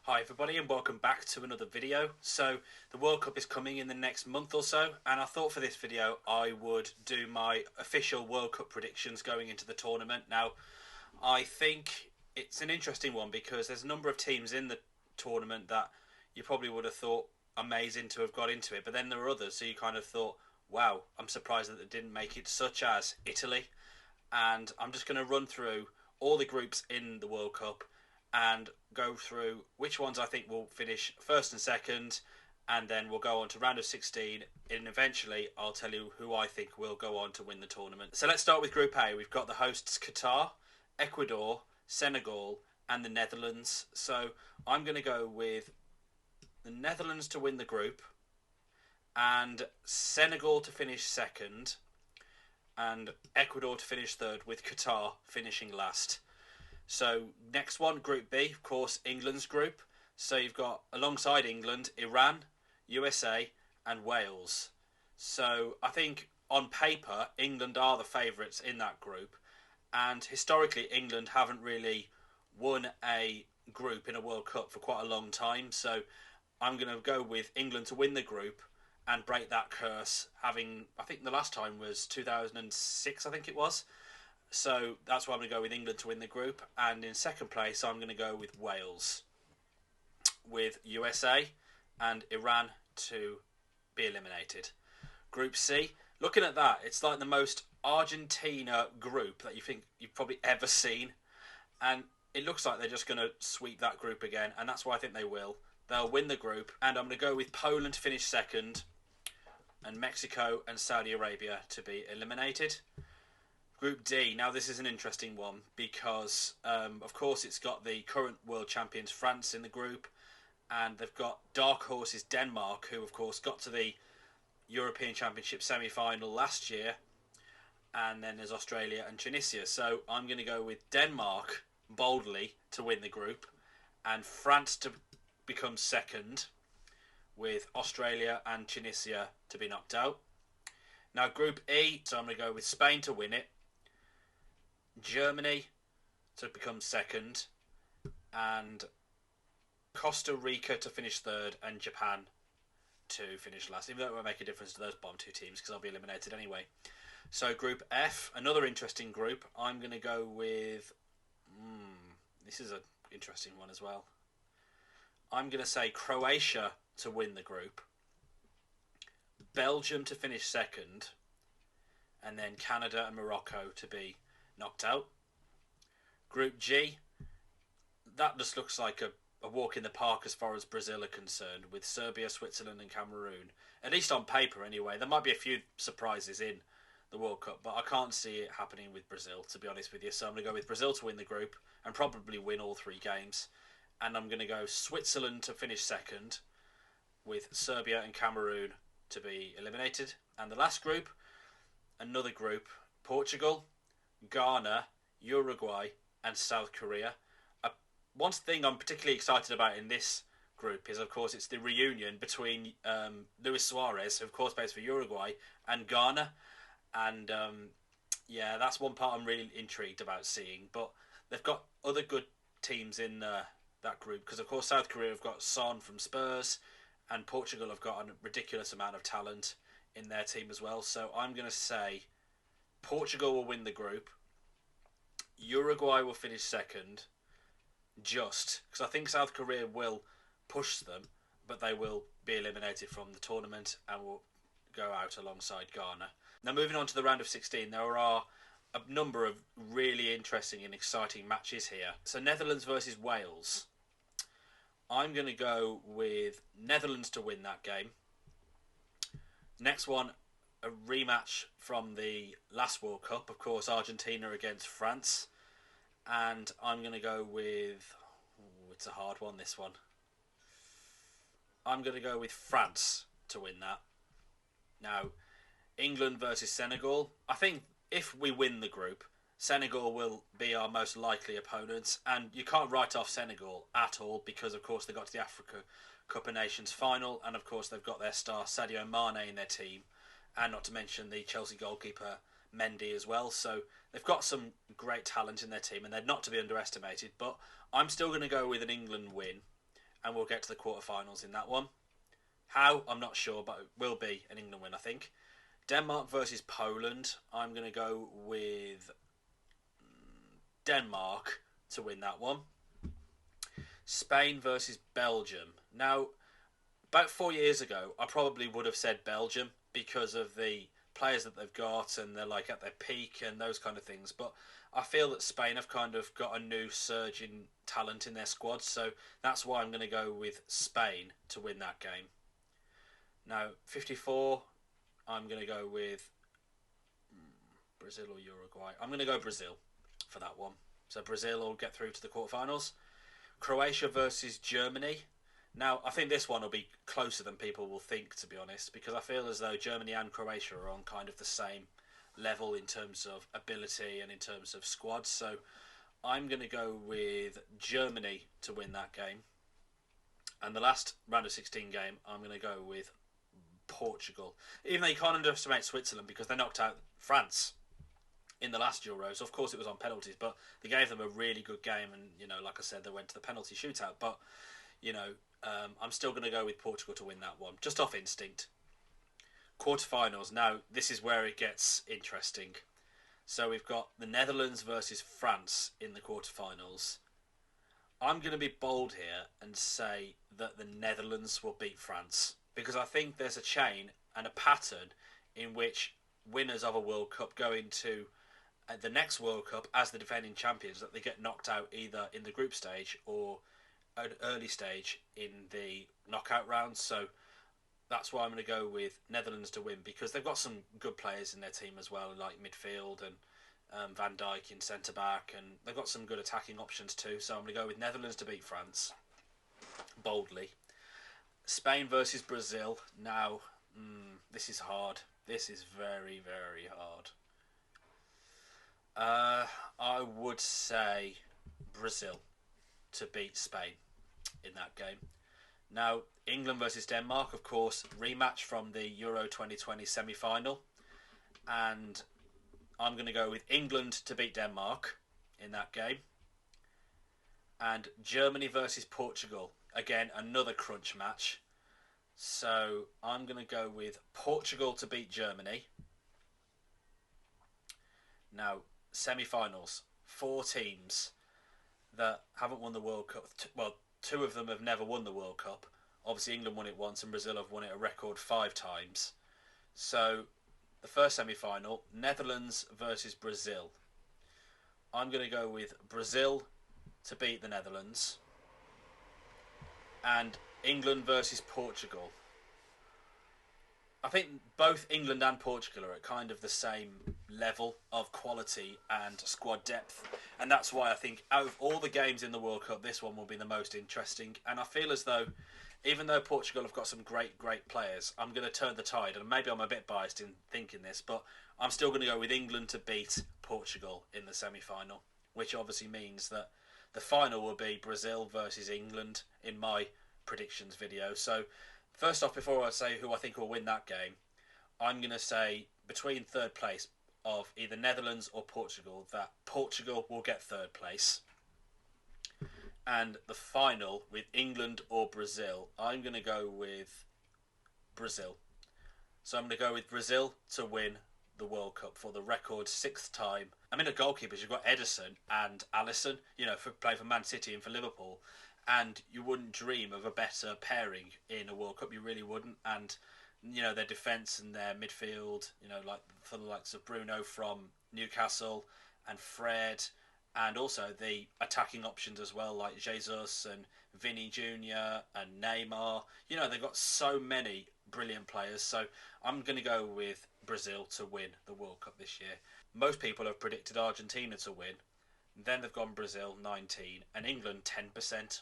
Hi everybody and welcome back to another video. So the World Cup is coming in the next month or so, and I thought for this video I would do my official World Cup predictions going into the tournament. Now I think it's an interesting one because there's a number of teams in the tournament that you probably would have thought amazing to have got into it, but then there are others so you kind of thought, wow, I'm surprised that they didn't make it, such as Italy. And I'm just going to run through all the groups in the World Cup and go through which ones I think will finish first and second, and then we'll go on to round of 16, and eventually I'll tell you who I think will go on to win the tournament. So let's start with Group A. We've got the hosts Qatar, Ecuador, Senegal and the Netherlands. So I'm going to go with the Netherlands to win the group and Senegal to finish second and Ecuador to finish third, with Qatar finishing last. So next one, Group B, of course, England's group. So you've got, alongside England, Iran, USA and Wales. So I think on paper, England are the favourites in that group. And historically, England haven't really won a group in a World Cup for quite a long time. So I'm going to go with England to win the group and break that curse, having, I think the last time was 2006, I think it was. So that's why I'm going to go with England to win the group. And in second place, I'm going to go with Wales, with USA and Iran to be eliminated. Group C, looking at that, it's like the most Argentina group that you think you've probably ever seen. And it looks like they're just going to sweep that group again. And that's why I think they will. They'll win the group. And I'm going to go with Poland to finish second, and Mexico and Saudi Arabia to be eliminated. Group D, now this is an interesting one because, of course, it's got the current world champions France in the group, and they've got dark horses Denmark, who, of course, got to the European Championship semi-final last year, and then there's Australia and Tunisia. So I'm going to go with Denmark boldly to win the group, and France to become second, with Australia and Tunisia to be knocked out. Now Group E, so I'm going to go with Spain to win it, Germany to become second, and Costa Rica to finish third, and Japan to finish last, even though it won't make a difference to those bottom two teams because they'll be eliminated anyway. So Group F, another interesting group. I'm going to go with this is an interesting one as well. I'm going to say Croatia to win the group, Belgium to finish second, and then Canada and Morocco to be knocked out. Group G, that just looks like a walk in the park as far as Brazil are concerned, with Serbia, Switzerland and Cameroon. At least on paper anyway. There might be a few surprises in the World Cup, but I can't see it happening with Brazil, to be honest with you. So I'm going to go with Brazil to win the group and probably win all three games. And I'm going to go Switzerland to finish second, with Serbia and Cameroon to be eliminated. And the last group, another group, Portugal, Ghana, Uruguay and South Korea. One thing I'm particularly excited about in this group is, of course, it's the reunion between Luis Suarez, who of course plays for Uruguay, and Ghana. And yeah, that's one part I'm really intrigued about seeing. But they've got other good teams in that group, because of course South Korea have got Son from Spurs, and Portugal have got a ridiculous amount of talent in their team as well. So I'm going to say Portugal will win the group, Uruguay will finish second, just because I think South Korea will push them, but they will be eliminated from the tournament and will go out alongside Ghana. Now moving on to the round of 16, there are a number of really interesting and exciting matches here. So Netherlands versus Wales. I'm going to go with Netherlands to win that game. Next one, a rematch from the last World Cup, of course, Argentina against France. And I'm going to go with, it's a hard one, this one. I'm going to go with France to win that. Now, England versus Senegal. I think if we win the group, Senegal will be our most likely opponents, and you can't write off Senegal at all because, of course, they got to the Africa Cup of Nations final, and of course they've got their star Sadio Mane in their team, and not to mention the Chelsea goalkeeper Mendy as well. So they've got some great talent in their team, and they're not to be underestimated. But I'm still going to go with an England win, and we'll get to the quarterfinals in that one. How? I'm not sure, but it will be an England win, I think. Denmark versus Poland. I'm going to go with Denmark to win that one. Spain versus Belgium. Now, about 4 years ago, I probably would have said Belgium because of the players that they've got and they're like at their peak and those kind of things. But I feel that Spain have kind of got a new surge in talent in their squad, so that's why I'm going to go with Spain to win that game. Now, 54, I'm going to go with Brazil or Uruguay. I'm going to go Brazil for that one. So Brazil will get through to the quarterfinals. Croatia versus Germany. Now, I think this one will be closer than people will think, to be honest, because I feel as though Germany and Croatia are on kind of the same level in terms of ability and in terms of squads. So I'm going to go with Germany to win that game. And the last round of 16 game, I'm going to go with Portugal. Even though you can't underestimate Switzerland because they knocked out France in the last Euros. Of course, it was on penalties, but they gave them a really good game. And, you know, like I said, they went to the penalty shootout. But, you know, I'm still going to go with Portugal to win that one, just off instinct. Quarterfinals. Now, this is where it gets interesting. So we've got the Netherlands versus France in the quarterfinals. I'm going to be bold here and say that the Netherlands will beat France because I think there's a chain and a pattern in which winners of a World Cup go into the next World Cup as the defending champions, that they get knocked out either in the group stage or an early stage in the knockout rounds. So that's why I'm going to go with Netherlands to win because they've got some good players in their team as well, like midfield and Van Dijk in centre back, and they've got some good attacking options too. So I'm going to go with Netherlands to beat France boldly. Spain versus Brazil. Now, this is hard. This is very, very hard. I would say Brazil to beat Spain in that game. Now, England versus Denmark, of course, rematch from the Euro 2020 semi-final. And I'm going to go with England to beat Denmark in that game. And Germany versus Portugal. Again, another crunch match. So I'm going to go with Portugal to beat Germany. Now, semi-finals. 4 teams that haven't won the World Cup. Well, 2 of them have never won the World Cup. Obviously, England won it once and Brazil have won it a record 5 times. So, the first semi-final, Netherlands versus Brazil. I'm going to go with Brazil to beat the Netherlands. And England versus Portugal. I think both England and Portugal are at kind of the same level of quality and squad depth. And that's why I think out of all the games in the World Cup, this one will be the most interesting. And I feel as though, even though Portugal have got some great, great players, I'm going to turn the tide. And maybe I'm a bit biased in thinking this, but I'm still going to go with England to beat Portugal in the semi-final, which obviously means that the final will be Brazil versus England in my predictions video. So, first off, before I say who I think will win that game, I'm going to say between third place of either Netherlands or Portugal, that Portugal will get third place. And the final with England or Brazil, I'm going to go with Brazil. So I'm going to go with Brazil to win the World Cup for the record 6th time. I mean, at goalkeepers, you've got Ederson and Alisson, you know, for playing for Man City and for Liverpool. And you wouldn't dream of a better pairing in a World Cup. You really wouldn't. And, you know, their defence and their midfield, you know, like for the likes of Bruno from Newcastle and Fred, and also the attacking options as well, like Jesus and Vinny Jr. and Neymar. You know, they've got so many brilliant players. So I'm going to go with Brazil to win the World Cup this year. Most people have predicted Argentina to win. Then they've gone Brazil 19 and England 10%.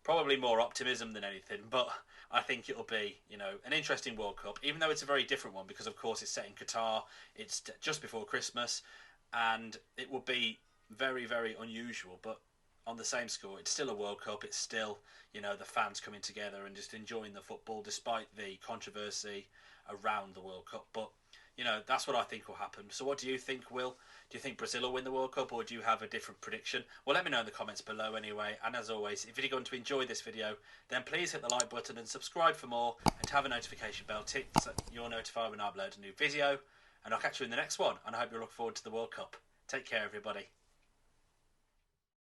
Probably more optimism than anything, but I think it'll be, you know, an interesting World Cup, even though it's a very different one because, of course, it's set in Qatar. It's just before Christmas, and it will be very, very unusual, but on the same score, it's still a World Cup. It's still, you know, the fans coming together and just enjoying the football despite the controversy around the World Cup. But You know, that's what I think will happen. So what do you think, Will? Do you think Brazil will win the World Cup, or do you have a different prediction? Well, let me know in the comments below anyway. And as always, if you're going to enjoy this video, then please hit the like button and subscribe for more, and have a notification bell ticked so you're notified when I upload a new video. And I'll catch you in the next one, and I hope you look forward to the World Cup. Take care, everybody.